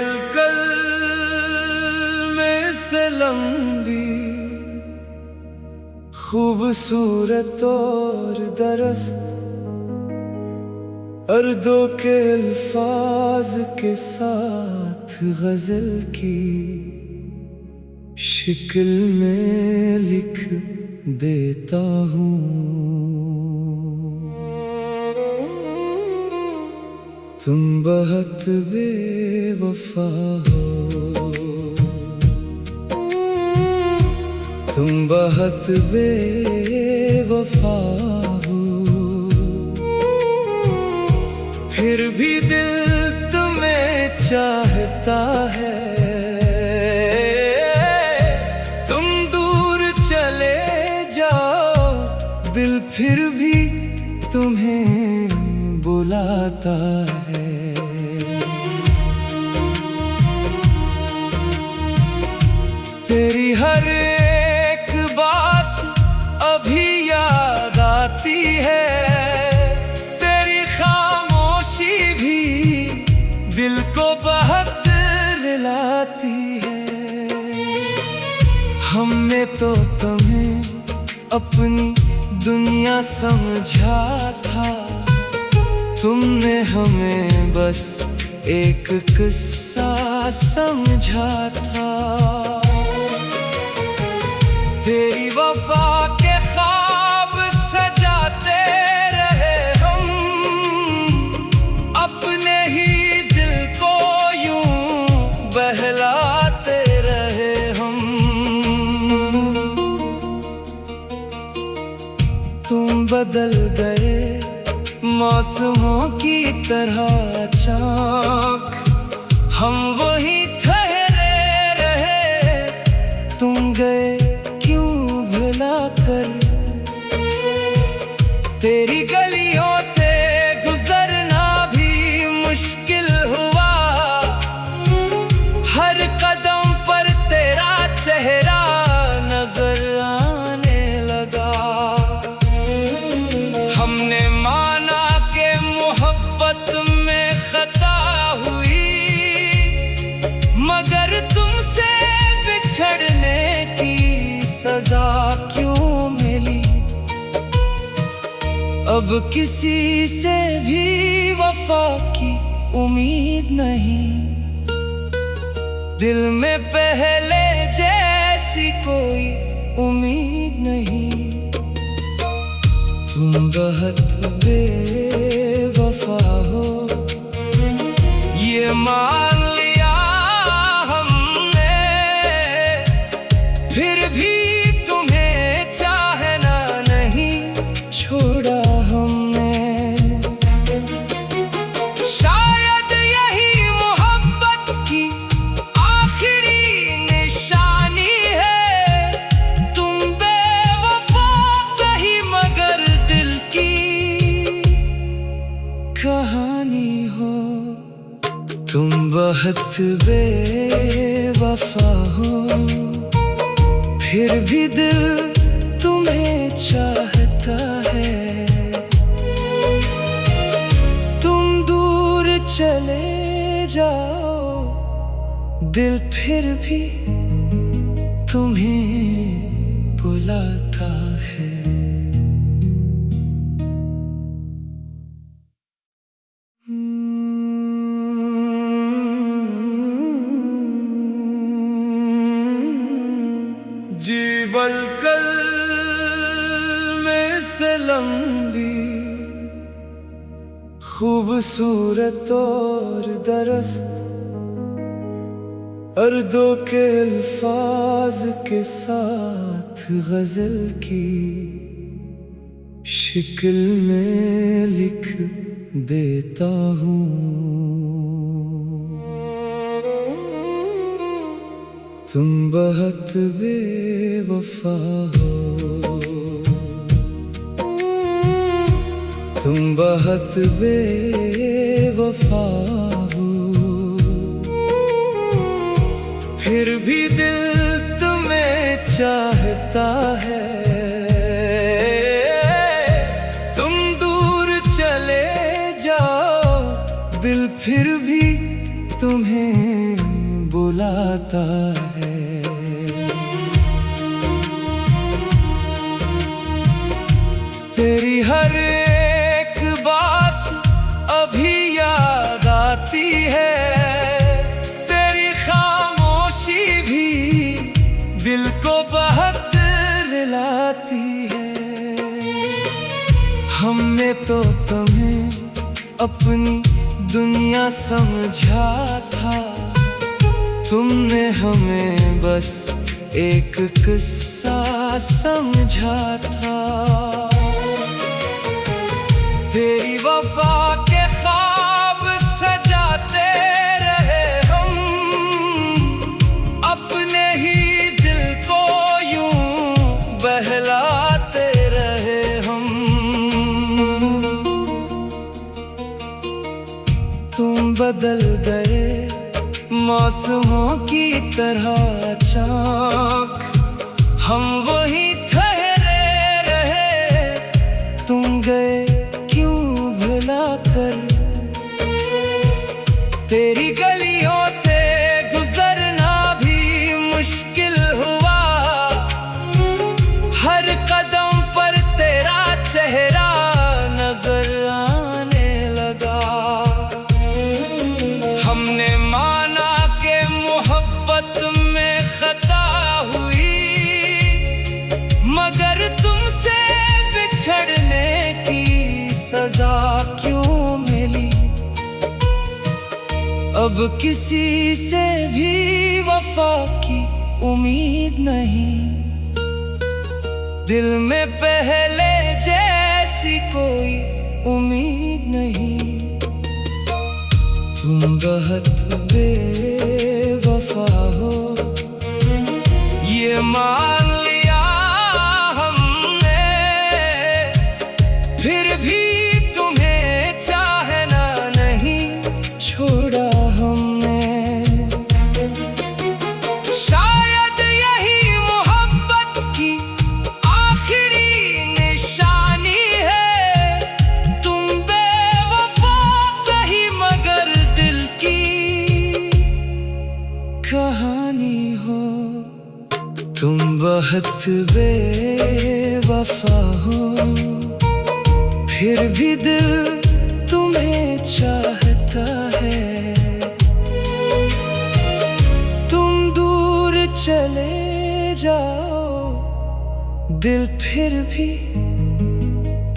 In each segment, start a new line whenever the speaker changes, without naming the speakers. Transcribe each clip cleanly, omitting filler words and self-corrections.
Jewel कल में से लंबी खूबसूरत और दरस्त अर्दो के अल्फाज के साथ गजल की शिकल में लिख देता हूँ। तुम बहुत बेवफा हो, तुम बहुत बेवफा हो, फिर भी दिल तुम्हें चाहता है। तुम दूर चले जाओ, दिल फिर भी तुम्हें बुलाता है। तेरी हर एक बात अभी याद आती है, तेरी खामोशी भी दिल को बहुत रुलाती है। हमने तो तुम्हें अपनी दुनिया समझा था, तुमने हमें बस एक किस्सा समझा था। तेरी वफा के ख्वाब सजाते रहे हम, अपने ही दिल को यूं बहलाते रहे हम। तुम बदल गए मौसमों की तरह अचानक, हम वही ठहरे रहे। तुम गए क्यों भुला कर, तेरी गलियों से गुजरना भी मुश्किल हुआ। हर कदम पर तेरा चेहरा नजर आने लगा। हमने माना मोहब्बत में खता हुई, मगर तुमसे बिछड़ने की सजा क्यों मिली। अब किसी से भी वफा की उम्मीद नहीं, दिल में पहले जैसी कोई उम्मीद नहीं। तुम बहुत बेवफा हो, ये मान लिया हमने, फिर भी तुम्हें चाहना नहीं छोड़ा हमने। शायद यही मोहब्बत की आखिरी निशानी है। तुम बेवफा सही मगर दिल की कहानी हो। तुम बहुत बेवफा हो, फिर भी दिल तुम्हें चाहता है। तुम दूर चले जाओ, दिल फिर भी तुम्हें बुलाता है। जीवल कल में से लंबी खूबसूरत और दरस्त अर्दो के अल्फाज के साथ गजल की शिकल में लिख देता हूँ। तुम बहुत बेवफा हो, तुम बहुत बेवफा हो, फिर भी दिल तुम्हें चाहता है। तुम दूर चले जाओ, दिल फिर भी तुम्हें बुलाता है। तेरी हर एक बात अभी याद आती है, तेरी खामोशी भी दिल को बहुत रुलाती है। हमने तो तुम्हें अपनी दुनिया समझा था, तुमने हमें बस एक किस्सा समझा था। तेरी वफा के ख्वाब सजाते रहे हम, अपने ही दिल को यूं बहलाते रहे हम। तुम बदल गए मौसमों की तरह अचानक, हम वही ठहरे रहे, तुम गए क्यों भुला कर। तेरी गलियों से गुजरना भी मुश्किल हुआ, हर कदम पर तेरा चेहरा नजर आने लगा। हमने माना कि मोहब्बत में खता हुई, मगर तुमसे बिछड़ने की सजा क्यों मिली। अब किसी से भी वफा की उम्मीद नहीं, दिल में पहले जैसी कोई उम्मीद नहीं। तुम बहुत बेवफा हो, ये मान लिया हमने, फिर भी तुम्हें चाहना नहीं छोड़ा हमने। शायद यही मोहब्बत की आखिरी निशानी है, तुम बेवफा सही मगर दिल की कहानी हो। तुम बहुत बेवफा हो, फिर भी दिल तुम्हें चाहता है। तुम दूर चले जाओ, दिल फिर भी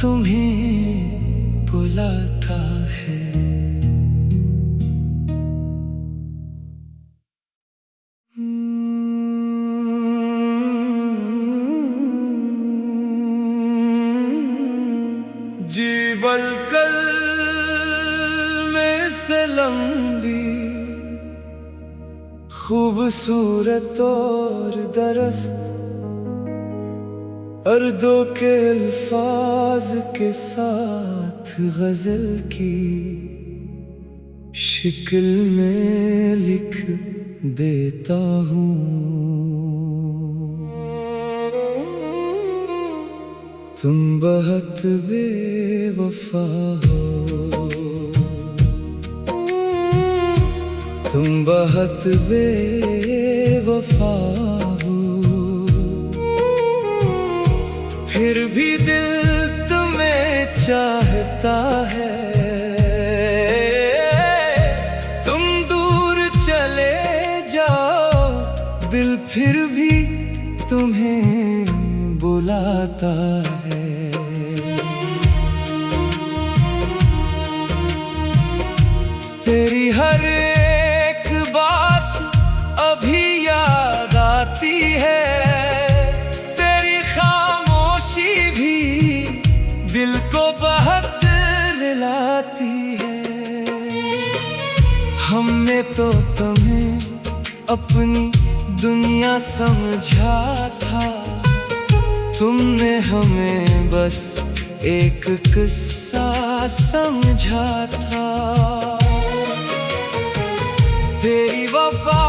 तुम्हें बुलाता है। जीवल कल में से लंबी खूबसूरत और दरस्त, अर्दों के अल्फाज के साथ गजल की शिकल में लिख देता हूँ। तुम बहुत बेवफा हो, तुम बहुत बेवफा हो, फिर भी दिल तुम्हें चाहता है। तुम दूर चले जाओ, दिल फिर भी तुम्हें बुलाता है। तेरी हर एक बात अभी याद आती है, तेरी खामोशी भी दिल को बहुत रुलाती है। हमने तो तुम्हें अपनी दुनिया समझा था, तुमने हमें बस एक किस्सा समझा था। तेरी वफा